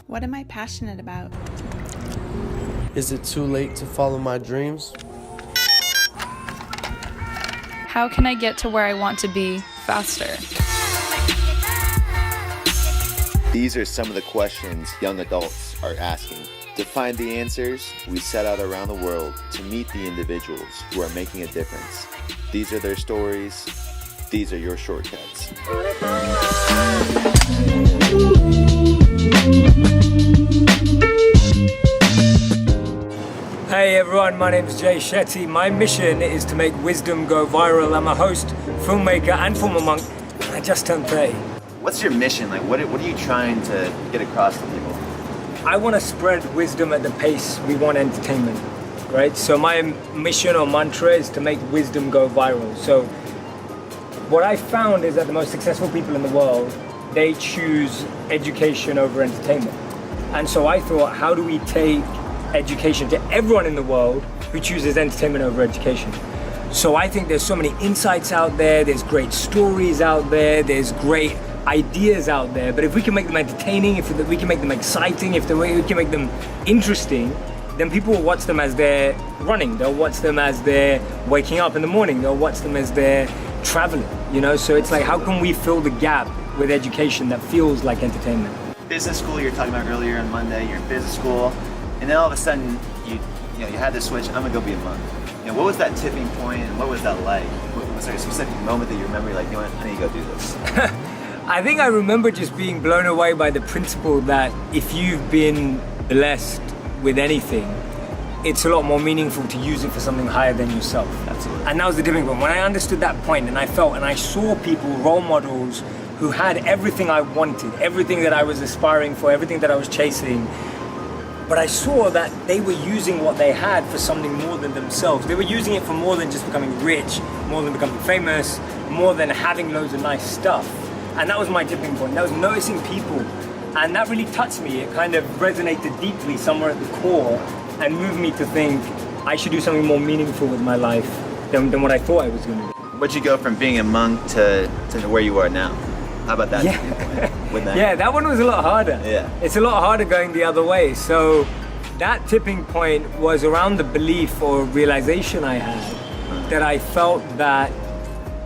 What am I passionate about? Is it too late to follow my dreams? How can I get to where I want to be faster? These are some of the questions young adults are asking. To find the answers, we set out around the world to meet the individuals who are making a difference. These are their stories. These are your shortcuts. Hey everyone, my name is Jay Shetty. My mission is to make wisdom go viral. I'm a host, filmmaker, and former monk, and I just turned 30. What's your mission? Like, what are you trying to get across to people? I want to spread wisdom at the pace we want entertainment, right? So my mission or mantra is to make wisdom go viral. So what I found is that the most successful people in the world, they choose education over entertainment. And so I thought, how do we take education to everyone in the world who chooses entertainment over education? So I think there's so many insights out there, there's great stories out there, there's great ideas out there, but if we can make them entertaining, if we can make them exciting, if we can make them interesting, then people will watch them as they're running, they'll watch them as they're waking up in the morning, they'll watch them as they're traveling, you know? So it's like, how can we fill the gap with education that feels like entertainment? Business school you were talking about earlier on Monday, you're in business school, and then all of a sudden you had this switch, I'm gonna go be a monk. You know, what was that tipping point and what was that like? Was there a specific moment that you remember, like, you know what, I need to go do this? I think I remember just being blown away by the principle that if you've been blessed with anything, it's a lot more meaningful to use it for something higher than yourself. Absolutely. And that was the tipping point. When I understood that point and I felt and I saw people, role models, who had everything I wanted, everything that I was aspiring for, everything that I was chasing, but I saw that they were using what they had for something more than themselves. They were using it for more than just becoming rich, more than becoming famous, more than having loads of nice stuff. And that was my tipping point. That was noticing people. And that really touched me. It kind of resonated deeply somewhere at the core and moved me to think I should do something more meaningful with my life than what I thought I was going to do. What'd you go from being a monk to where you are now? How about that? Yeah. With that? Yeah, that one was a lot harder. Yeah. It's a lot harder going the other way. So that tipping point was around the belief or realization I had that I felt that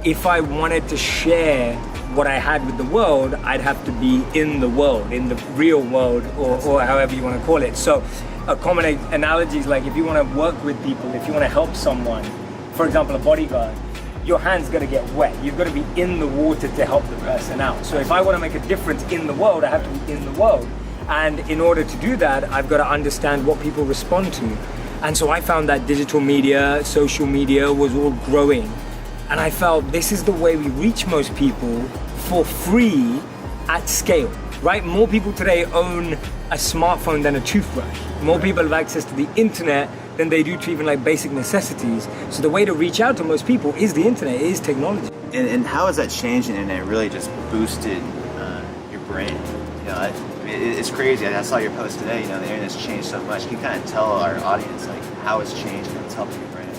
if I wanted to share what I had with the world, I'd have to be in the world, in the real world, or however you want to call it. So a common analogy is like if you want to work with people, if you want to help someone, for example, a bodyguard, your hand's got to get wet. You've got to be in the water to help the person out. So if I want to make a difference in the world, I have to be in the world. And in order to do that, I've got to understand what people respond to. And so I found that digital media, social media was all growing. And I felt this is the way we reach most people for free at scale, right? More people today own a smartphone than a toothbrush. More people have access to the internet than they do to even like basic necessities. So the way to reach out to most people is the internet, it is technology. And how has that changed and it really just boosted your brand? You know, it's crazy. I saw your post today, you know, the internet's changed so much. Can you kind of tell our audience like how it's changed and it's helping your brand?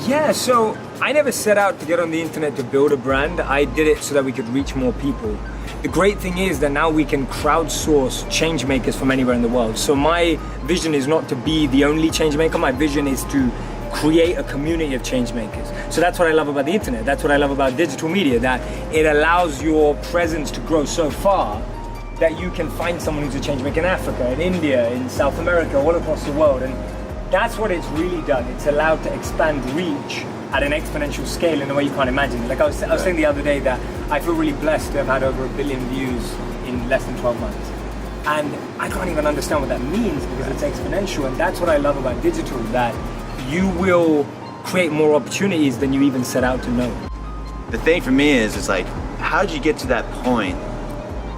Yeah, so I never set out to get on the internet to build a brand. I did it so that we could reach more people. The great thing is that now we can crowdsource change makers from anywhere in the world. So my vision is not to be the only change maker. My vision is to create a community of change makers. So that's what I love about the internet. That's what I love about digital media, that it allows your presence to grow so far that you can find someone who's a change maker in Africa, in India, in South America, all across the world. And that's what it's really done. It's allowed to expand reach at an exponential scale in a way you can't imagine. Like I was saying the other day that I feel really blessed to have had over 1 billion views in less than 12 months. And I can't even understand what that means because it's exponential. And that's what I love about digital, that you will create more opportunities than you even set out to know. The thing for me is like, how did you get to that point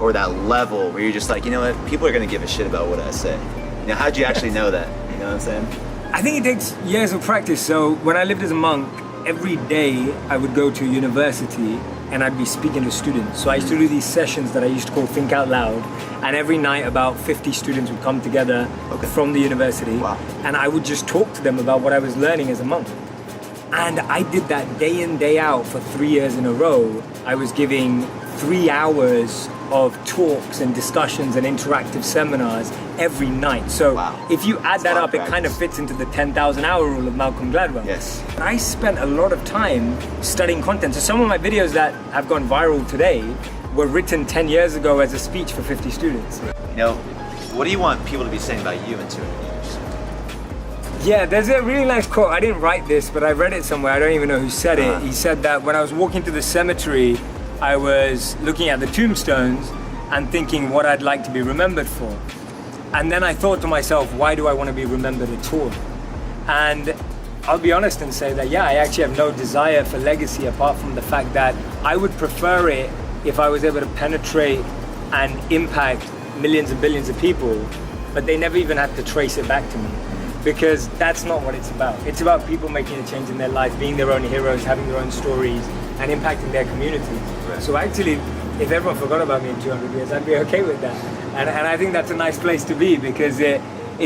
or that level where you're just like, you know what, people are gonna give a shit about what I say? You know, how'd you actually know that? You know what I'm saying? I think it takes years of practice. So when I lived as a monk, every day I would go to a university and I'd be speaking to students. So I used to do these sessions that I used to call Think Out Loud. And every night about 50 students would come together from the university. Wow. And I would just talk to them about what I was learning as a monk. And I did that day in, day out for 3 years in a row. I was giving 3 hours of talks and discussions and interactive seminars every night. So Wow. if you add That's that a lot up, of it kind of practice. fits into the 10,000 hour rule of Malcolm Gladwell. Yes. And I spent a lot of time studying content. So some of my videos that have gone viral today were written 10 years ago as a speech for 50 students. You know, what do you want people to be saying about you in 200 years? Yeah, there's a really nice quote. I didn't write this, but I read it somewhere. I don't even know who said it. He said that when I was walking through the cemetery, I was looking at the tombstones and thinking what I'd like to be remembered for. And then I thought to myself, why do I want to be remembered at all? And I'll be honest and say that, yeah, I actually have no desire for legacy apart from the fact that I would prefer it if I was able to penetrate and impact millions and billions of people, but they never even had to trace it back to me. Because that's not what it's about. It's about people making a change in their life, being their own heroes, having their own stories, and impacting their communities. Right. So actually, if everyone forgot about me in 200 years, I'd be okay with that. And I think that's a nice place to be, because it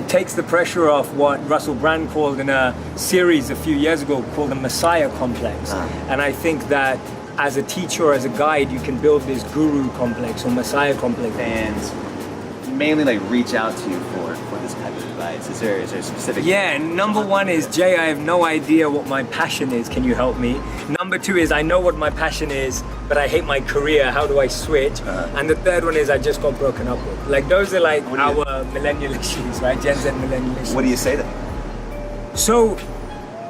takes the pressure off what Russell Brand called in a series a few years ago called the Messiah complex. And I think that as a teacher or as a guide, you can build this guru complex or Messiah complex. And mainly like reach out to you for this type of advice. Is there a specific? Yeah, number one is, Jay, I have no idea what my passion is. Can you help me? Number two is, I know what my passion is, but I hate my career. How do I switch? And the third one is, I just got broken up with. Like, those are like our millennial issues, right? Gen Z millennial issues. What do you say then? So,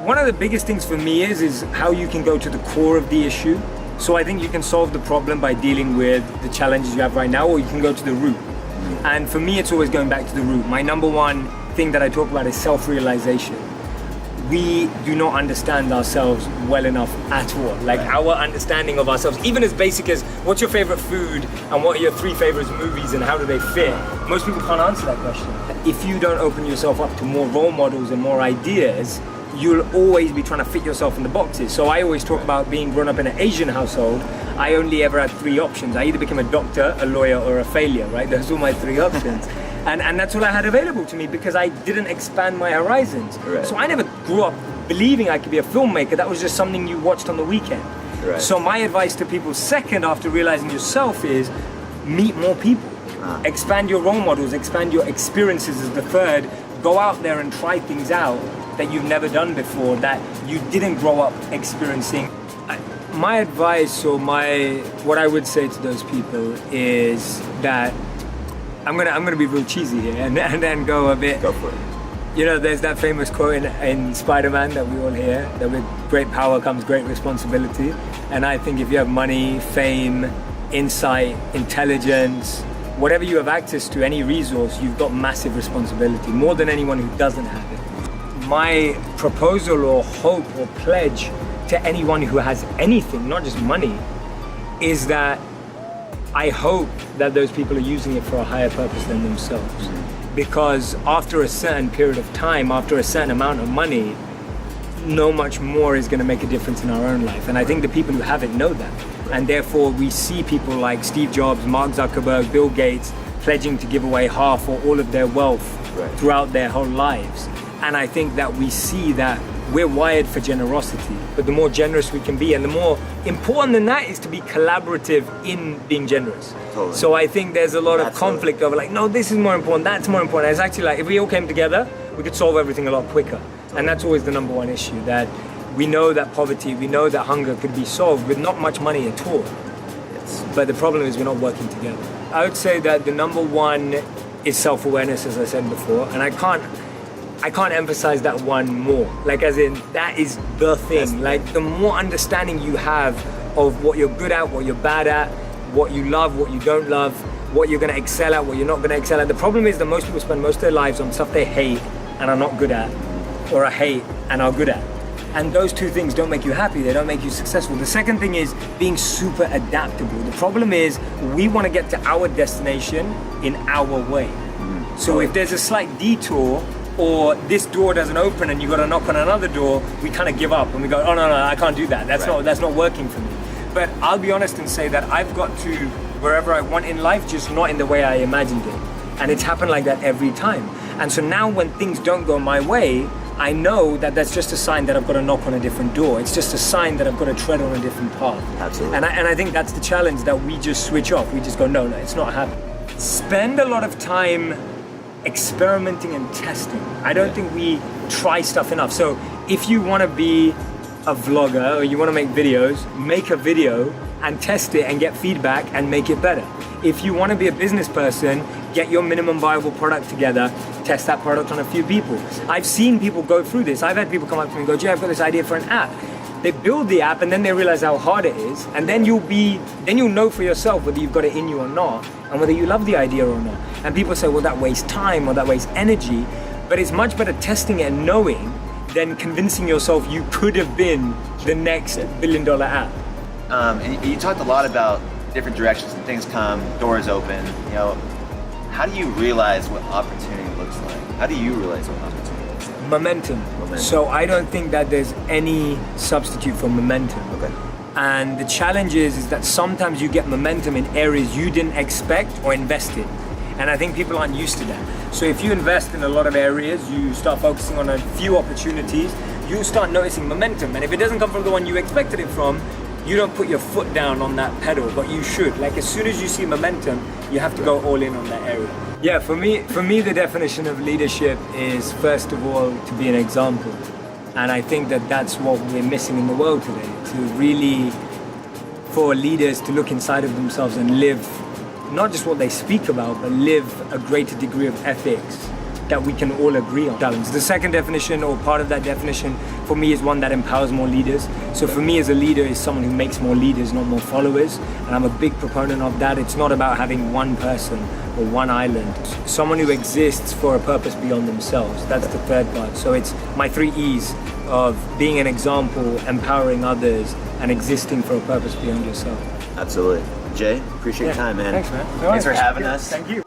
one of the biggest things for me is how you can go to the core of the issue. So I think you can solve the problem by dealing with the challenges you have right now, or you can go to the root. And for me, it's always going back to the root. My number one thing that I talk about is self-realization. We do not understand ourselves well enough at all. Like, our understanding of ourselves, even as basic as what's your favorite food and what are your 3 favorite movies and how do they fit, most people can't answer that question. If you don't open yourself up to more role models and more ideas, you'll always be trying to fit yourself in the boxes. So I always talk about being grown up in an Asian household. I only ever had 3 options. I either became a doctor, a lawyer, or a failure, right? Those were my 3 options. And that's all I had available to me because I didn't expand my horizons. Right. So I never grew up believing I could be a filmmaker. That was just something you watched on the weekend. Right. So my advice to people second after realizing yourself is meet more people. Expand your role models, expand your experiences is the third. Go out there and try things out that you've never done before, that you didn't grow up experiencing. My advice, or what I would say to those people is that I'm gonna be real cheesy here and then go a bit. Go for it. You know, there's that famous quote in Spider-Man that we all hear, that with great power comes great responsibility. And I think if you have money, fame, insight, intelligence, whatever you have access to, any resource, you've got massive responsibility, more than anyone who doesn't have it. My proposal or hope or pledge to anyone who has anything, not just money, is that I hope that those people are using it for a higher purpose than themselves. Because after a certain period of time, after a certain amount of money, no much more is going to make a difference in our own life. And I think the people who have it know that. And therefore we see people like Steve Jobs, Mark Zuckerberg, Bill Gates pledging to give away half or all of their wealth throughout their whole lives. And I think that we see that we're wired for generosity, but the more generous we can be, and the more important than that is to be collaborative in being generous. Totally. So I think there's a lot of conflict over like, no, this is more important, that's more important. It's actually like, if we all came together, we could solve everything a lot quicker. And that's always the number one issue, that we know that poverty, we know that hunger could be solved with not much money at all. But the problem is we're not working together. I would say that the number one is self-awareness, as I said before, and I can't emphasize that one more. Like, as in, that is the thing. Like, the more understanding you have of what you're good at, what you're bad at, what you love, what you don't love, what you're gonna excel at, what you're not gonna excel at. The problem is that most people spend most of their lives on stuff they hate and are not good at, or are hate and are good at. And those two things don't make you happy, they don't make you successful. The second thing is being super adaptable. The problem is we wanna get to our destination in our way. So if there's a slight detour, or this door doesn't open and you got to knock on another door, we kind of give up and we go, oh no, I can't do that. That's not working for me. But I'll be honest and say that I've got to wherever I want in life, just not in the way I imagined it. And it's happened like that every time. And so now when things don't go my way, I know that that's just a sign that I've got to knock on a different door. It's just a sign that I've got to tread on a different path. Absolutely. And I think that's the challenge, that we just switch off. We just go, no, it's not happening. Spend a lot of time experimenting and testing. I don't think we try stuff enough. So if you want to be a vlogger or you want to make videos, make a video and test it and get feedback and make it better. If you want to be a business person, get your minimum viable product together, test that product on a few people. I've seen people go through this. I've had people come up to me and go, Jay, I've got this idea for an app. They build the app and then they realize how hard it is, and then you'll know for yourself whether you've got it in you or not, and whether you love the idea or not. And people say, well, that wastes time or that wastes energy, but it's much better testing it and knowing than convincing yourself you could have been the next $1 billion app. And you talked a lot about different directions and things come, doors open. You know, how do you realize what opportunity looks like? How do you realize what opportunity looks like? Momentum. So I don't think that there's any substitute for momentum. Okay. And the challenge is that sometimes you get momentum in areas you didn't expect or invest in. And I think people aren't used to that. So if you invest in a lot of areas, you start focusing on a few opportunities, you'll start noticing momentum. And if it doesn't come from the one you expected it from, you don't put your foot down on that pedal, but you should. Like, as soon as you see momentum, you have to go all in on that area. Yeah, for me, the definition of leadership is, first of all, to be an example. And I think that that's what we're missing in the world today, to really, for leaders to look inside of themselves and live not just what they speak about, but live a greater degree of ethics that we can all agree on. The second definition, or part of that definition, for me is one that empowers more leaders. So for me as a leader is someone who makes more leaders, not more followers. And I'm a big proponent of that. It's not about having one person or one island. Someone who exists for a purpose beyond themselves. That's the third part. So it's my 3 E's of being an example, empowering others, and existing for a purpose beyond yourself. Absolutely. Jay, appreciate your time, man. Thanks, man. Thanks for having us. Thank you.